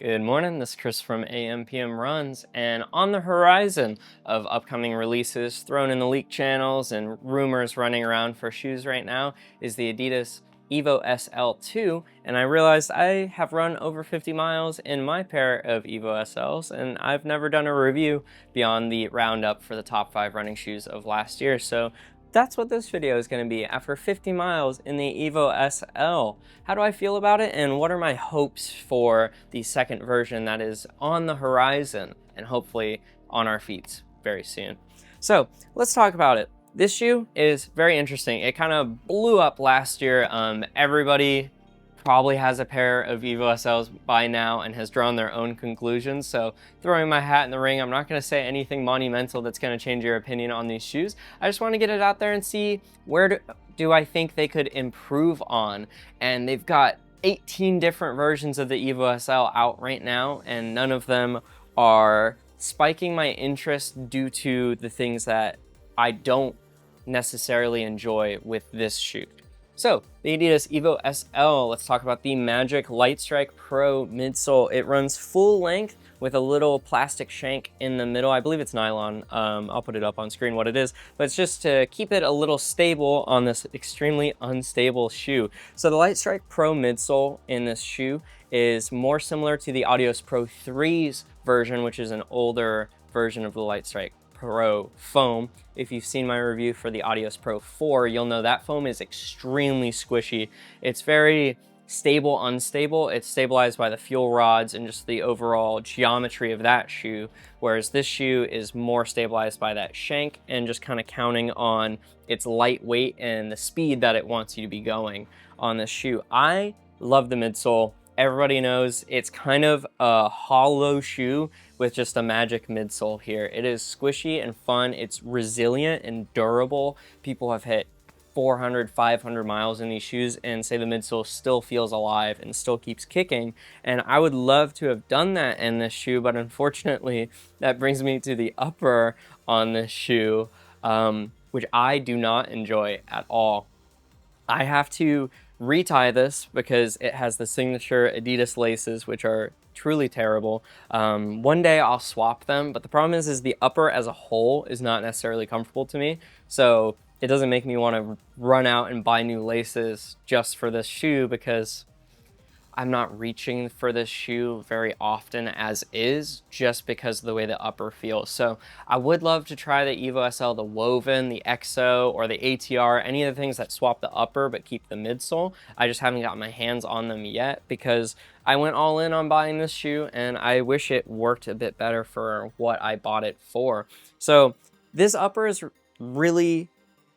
Good morning, this is Chris from ampmruns, and on the horizon of upcoming releases thrown in the leak channels and rumors running around for shoes right now is the Adidas EVO SL2, and I realized I have run over 50 miles in my pair of EVO SLs, and I've never done a review beyond the roundup for the top 5 running shoes of last year, so that's what this video is going to be. After 50 miles in the EVO SL, how do I feel about it, and what are my hopes for the second version that is on the horizon and hopefully on our feet very soon? So let's talk about it. This shoe is very interesting. It kind of blew up last year. Everybody probably has a pair of EVO SLs by now and has drawn their own conclusions. So throwing my hat in the ring, I'm not going to say anything monumental that's going to change your opinion on these shoes. I just want to get it out there and see where do I think they could improve on. And they've got 18 different versions of the EVO SL out right now, and none of them are spiking my interest due to the things that I don't necessarily enjoy with this shoe. So the Adidas EVO SL, let's talk about the Magic Lightstrike Pro midsole. It runs full length with a little plastic shank in the middle. I believe it's nylon. I'll put it up on screen what it is, but it's just to keep it a little stable on this extremely unstable shoe. So the Lightstrike Pro midsole in this shoe is more similar to the Adios Pro 3's version, which is an older version of the Lightstrike Pro foam. If you've seen my review for the Adios Pro 4, you'll know that foam is extremely squishy. It's very stable, unstable. It's stabilized by the fuel rods and just the overall geometry of that shoe, whereas this shoe is more stabilized by that shank and just kind of counting on its lightweight and the speed that it wants you to be going on this shoe. I love the midsole. Everybody knows it's kind of a hollow shoe with just a magic midsole here. It is squishy and fun. It's resilient and durable. People have hit 400, 500 miles in these shoes and say the midsole still feels alive and still keeps kicking. And I would love to have done that in this shoe, but unfortunately, that brings me to the upper on this shoe, which I do not enjoy at all. I have to retie this because it has the signature Adidas laces, which are truly terrible. One day I'll swap them, but the problem is the upper as a whole is not necessarily comfortable to me. So it doesn't make me want to run out and buy new laces just for this shoe because I'm not reaching for this shoe very often as is, just because of the way the upper feels. So I would love to try the EVO SL, the Woven, the EXO, or the ATR, any of the things that swap the upper but keep the midsole. I just haven't got my hands on them yet because I went all in on buying this shoe and I wish it worked a bit better for what I bought it for. So this upper is really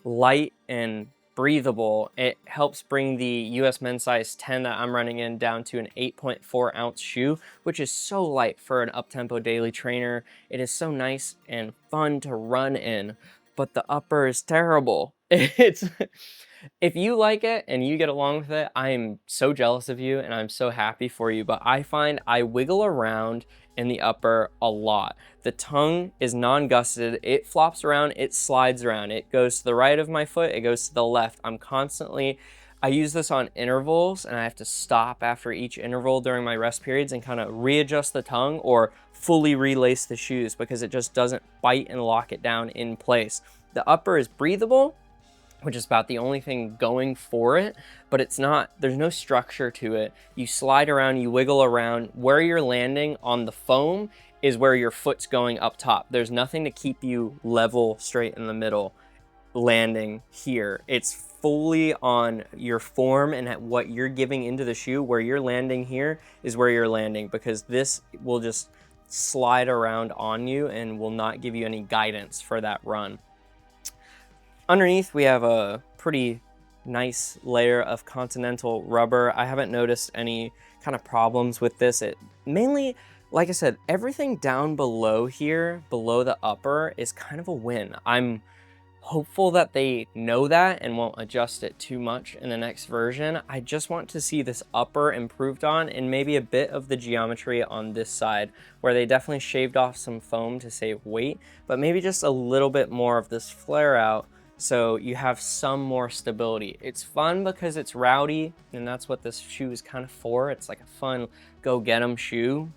light and breathable. It helps bring the US men's size 10 that I'm running in down to an 8.4 ounce shoe, which is so light for an up-tempo daily trainer. It is so nice and fun to run in, but the upper is terrible. If you like it and you get along with it, I am so jealous of you and I'm so happy for you, but I find I wiggle around in the upper a lot. The tongue is non-gusseted. It flops around, it slides around. It goes to the right of my foot, it goes to the left. I use this on intervals and I have to stop after each interval during my rest periods and kind of readjust the tongue or fully relace the shoes because it just doesn't bite and lock it down in place. The upper is breathable, which is about the only thing going for it, but it's not, there's no structure to it. You slide around, you wiggle around. Where you're landing on the foam is where your foot's going up top. There's nothing to keep you level straight in the middle landing here. It's fully on your form and at what you're giving into the shoe. Where you're landing here is where you're landing because this will just slide around on you and will not give you any guidance for that run. Underneath, we have a pretty nice layer of Continental rubber. I haven't noticed any kind of problems with this. It mainly, like I said, everything down below here, below the upper, is kind of a win. I'm hopeful that they know that and won't adjust it too much in the next version. I just want to see this upper improved on and maybe a bit of the geometry on this side where they definitely shaved off some foam to save weight, but maybe just a little bit more of this flare out so you have some more stability. It's fun because it's rowdy, and that's what this shoe is kind of for. It's like a fun go-get-'em shoe.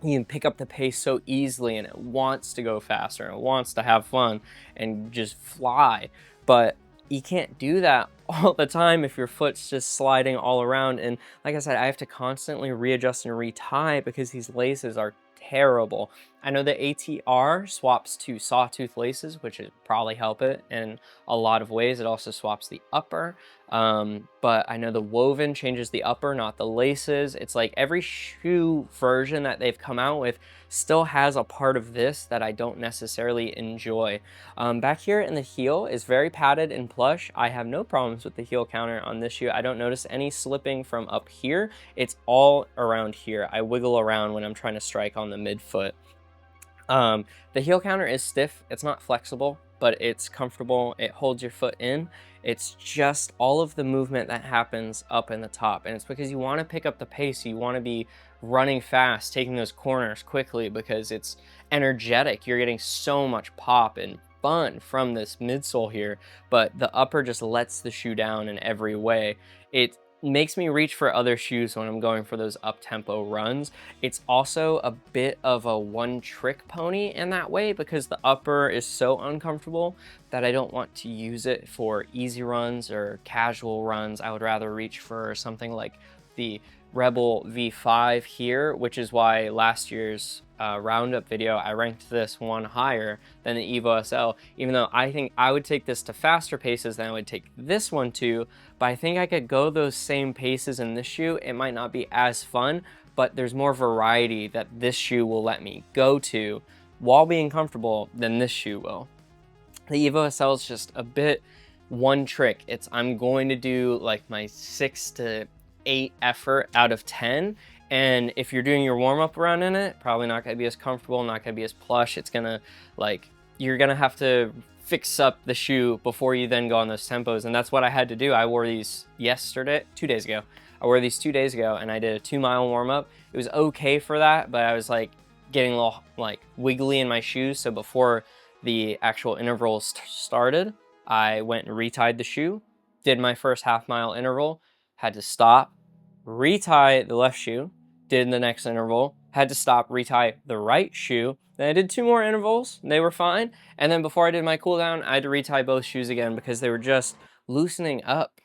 You can pick up the pace so easily, and it wants to go faster, and it wants to have fun and just fly. But you can't do that all the time if your foot's just sliding all around. And like I said, I have to constantly readjust and retie because these laces are terrible. I know the ATR swaps to sawtooth laces, which would probably help it in a lot of ways. It also swaps the upper, but I know the woven changes the upper, not the laces. It's like every shoe version that they've come out with still has a part of this that I don't necessarily enjoy. Back here in the heel is very padded and plush. I have no problems with the heel counter on this shoe. I don't notice any slipping from up here. It's all around here. I wiggle around when I'm trying to strike on the midfoot. The heel counter is stiff. It's not flexible, but it's comfortable. It holds your foot in. It's just all of the movement that happens up in the top. And it's because you want to pick up the pace. You want to be running fast, taking those corners quickly because it's energetic. You're getting so much pop and fun from this midsole here, but the upper just lets the shoe down in every way. It makes me reach for other shoes when I'm going for those up-tempo runs. It's also a bit of a one-trick pony in that way because the upper is so uncomfortable that I don't want to use it for easy runs or casual runs. I would rather reach for something like the Rebel V5 here, which is why last year's roundup video, I ranked this one higher than the EVO SL, even though I think I would take this to faster paces than I would take this one to, but I think I could go those same paces in this shoe. It might not be as fun, but there's more variety that this shoe will let me go to while being comfortable than this shoe will. The EVO SL is just a bit one trick. It's I'm going to do like my 6 to 8 effort out of 10, and if you're doing your warm-up run in it, probably not going to be as comfortable, not going to be as plush. It's gonna, like, you're gonna have to fix up the shoe before you then go on those tempos, and that's what I had to do. I wore these 2 days ago. I wore these 2 days ago, and I did a 2-mile warm-up. It was okay for that, but I was like getting a little like wiggly in my shoes, so before the actual intervals started, I went and retied the shoe, did my first half-mile interval, had to stop, retie the left shoe, did the next interval, had to stop, retie the right shoe. Then I did 2 more intervals, they were fine. And then before I did my cool down, I had to retie both shoes again because they were just loosening up.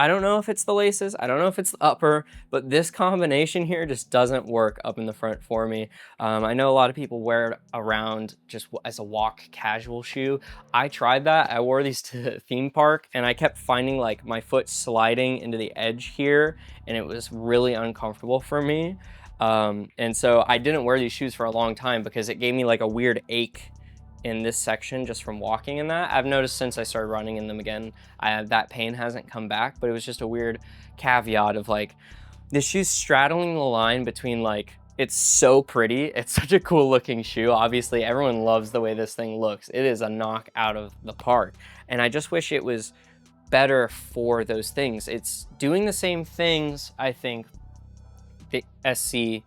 I don't know if it's the laces, I don't know if it's the upper, but this combination here just doesn't work up in the front for me. I know a lot of people wear it around just as a walk casual shoe. I tried that. I wore these to the theme park and I kept finding like my foot sliding into the edge here and it was really uncomfortable for me. And so I didn't wear these shoes for a long time because it gave me like a weird ache in this section just from walking in that. I've noticed since I started running in them again, that pain hasn't come back, but it was just a weird caveat of like, this shoe's straddling the line between like, it's so pretty, it's such a cool looking shoe. Obviously everyone loves the way this thing looks. It is a knock out of the park. And I just wish it was better for those things. It's doing the same things, I think, the SC,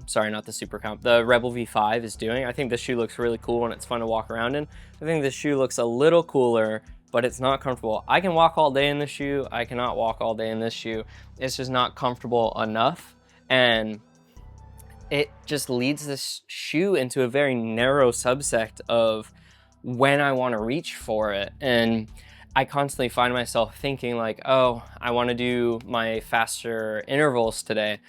sorry, not the Super Comp, the Rebel V5 is doing. I think this shoe looks really cool and it's fun to walk around in. I think this shoe looks a little cooler, but it's not comfortable. I can walk all day in this shoe. I cannot walk all day in this shoe. It's just not comfortable enough. And it just leads this shoe into a very narrow subsect of when I want to reach for it. And I constantly find myself thinking like, oh, I want to do my faster intervals today,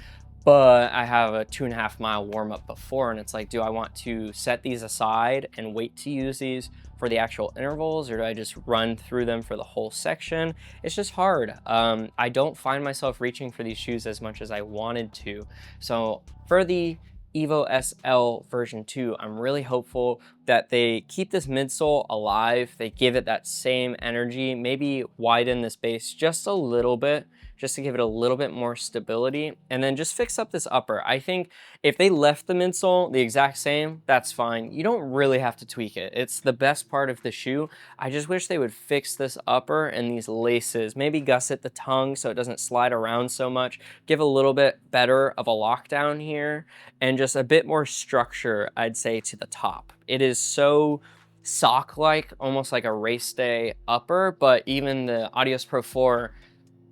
but I have a 2.5 mile warm up before. And it's like, do I want to set these aside and wait to use these for the actual intervals, or do I just run through them for the whole section? It's just hard. I don't find myself reaching for these shoes as much as I wanted to. So for the EVO SL version 2, I'm really hopeful that they keep this midsole alive, they give it that same energy, maybe widen this base just a little bit, just to give it a little bit more stability, and then just fix up this upper. I think if they left the midsole the exact same, that's fine. You don't really have to tweak it. It's the best part of the shoe. I just wish they would fix this upper and these laces, maybe gusset the tongue so it doesn't slide around so much, give a little bit better of a lockdown here, and just a bit more structure, I'd say, to the top. It is so sock-like, almost like a race day upper, but even the Adios Pro 4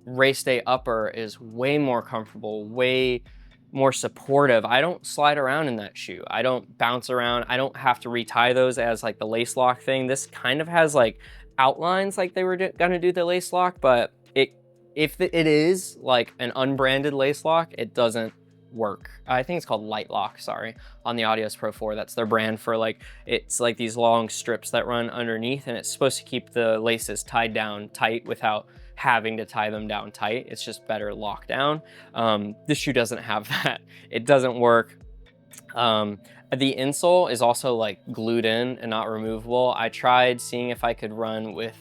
race day upper is way more comfortable, way more supportive. I don't slide around in that shoe. I don't bounce around. I don't have to retie those as like the lace lock thing. This kind of has like outlines like they were gonna do the lace lock, but if it is like an unbranded lace lock, it doesn't work. I think it's called Light Lock, sorry, on the Adios Pro 4. That's their brand for like, it's like these long strips that run underneath, and it's supposed to keep the laces tied down tight without having to tie them down tight. It's just better locked down. This shoe doesn't have that. It doesn't work. The insole is also like glued in and not removable. I tried seeing if I could run with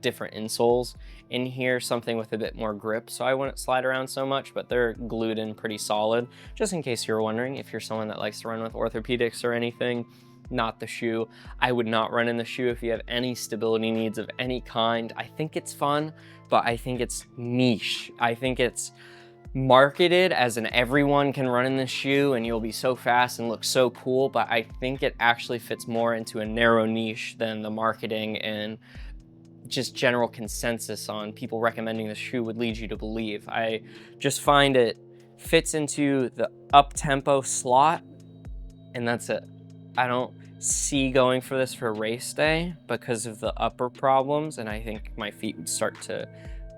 different insoles in here, something with a bit more grip so I wouldn't slide around so much, but they're glued in pretty solid. Just in case you're wondering, if you're someone that likes to run with orthopedics or anything, not the shoe. I would not run in the shoe if you have any stability needs of any kind. I think it's fun, but I think it's niche. I think it's marketed as an everyone can run in this shoe and you'll be so fast and look so cool, but I think it actually fits more into a narrow niche than the marketing and just general consensus on people recommending the shoe would lead you to believe. I just find it fits into the up-tempo slot, and that's it. I don't see going for this for race day because of the upper problems, and I think my feet would start to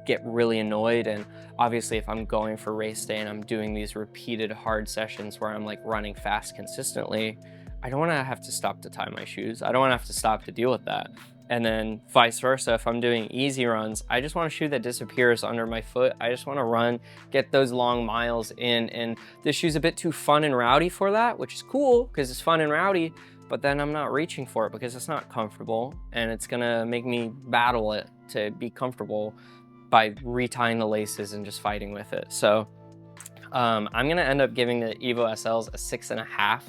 get really annoyed. And obviously if I'm going for race day and I'm doing these repeated hard sessions where I'm like running fast consistently, I don't want to have to stop to tie my shoes. I don't want to have to stop to deal with that. And then vice versa, if I'm doing easy runs, I just want a shoe that disappears under my foot. I just want to run, get those long miles in, and this shoe's a bit too fun and rowdy for that, which is cool because it's fun and rowdy, but then I'm not reaching for it because it's not comfortable, and it's gonna make me battle it to be comfortable by retying the laces and just fighting with it. So I'm gonna end up giving the EVO SLs a 6.5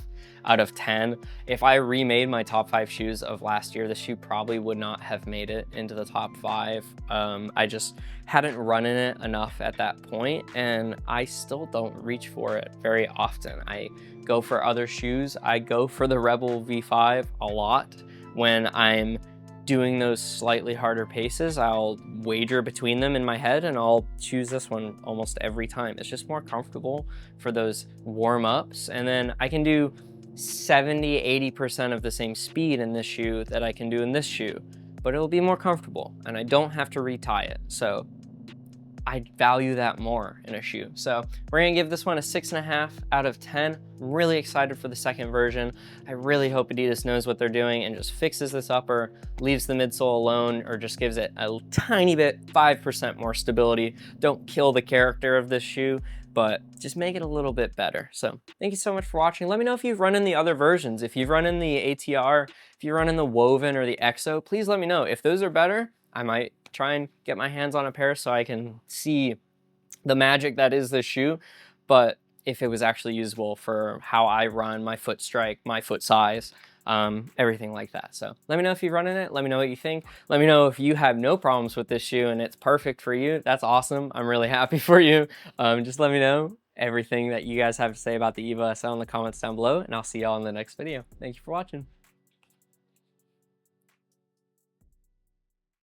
out of 10. If I remade my top 5 shoes of last year, the shoe probably would not have made it into the top 5. I just hadn't run in it enough at that point, and I still don't reach for it very often. I go for other shoes. I go for the Rebel V5 a lot when I'm doing those slightly harder paces. I'll wager between them in my head and I'll choose this one almost every time. It's just more comfortable for those warm-ups, and then I can do 70–80% of the same speed in this shoe that I can do in this shoe, but it'll be more comfortable and I don't have to retie it. So I value that more in a shoe. So we're gonna give this one a 6.5 out of 10. I'm really excited for the second version. I really hope Adidas knows what they're doing and just fixes this upper, leaves the midsole alone, or just gives it a tiny bit, 5% more stability. Don't kill the character of this shoe, but just make it a little bit better. So thank you so much for watching. Let me know if you've run in the other versions. If you've run in the ATR, if you run in the Woven or the EXO, please let me know. If those are better, I might try and get my hands on a pair so I can see the magic that is this shoe. But if it was actually usable for how I run, my foot strike, my foot size, everything like that. So let me know if you've run in it. Let me know what you think. Let me know if you have no problems with this shoe and it's perfect for you. That's awesome. I'm really happy for you. Just let me know everything that you guys have to say about the EVO SL in the comments down below, and I'll see y'all in the next video. Thank you for watching.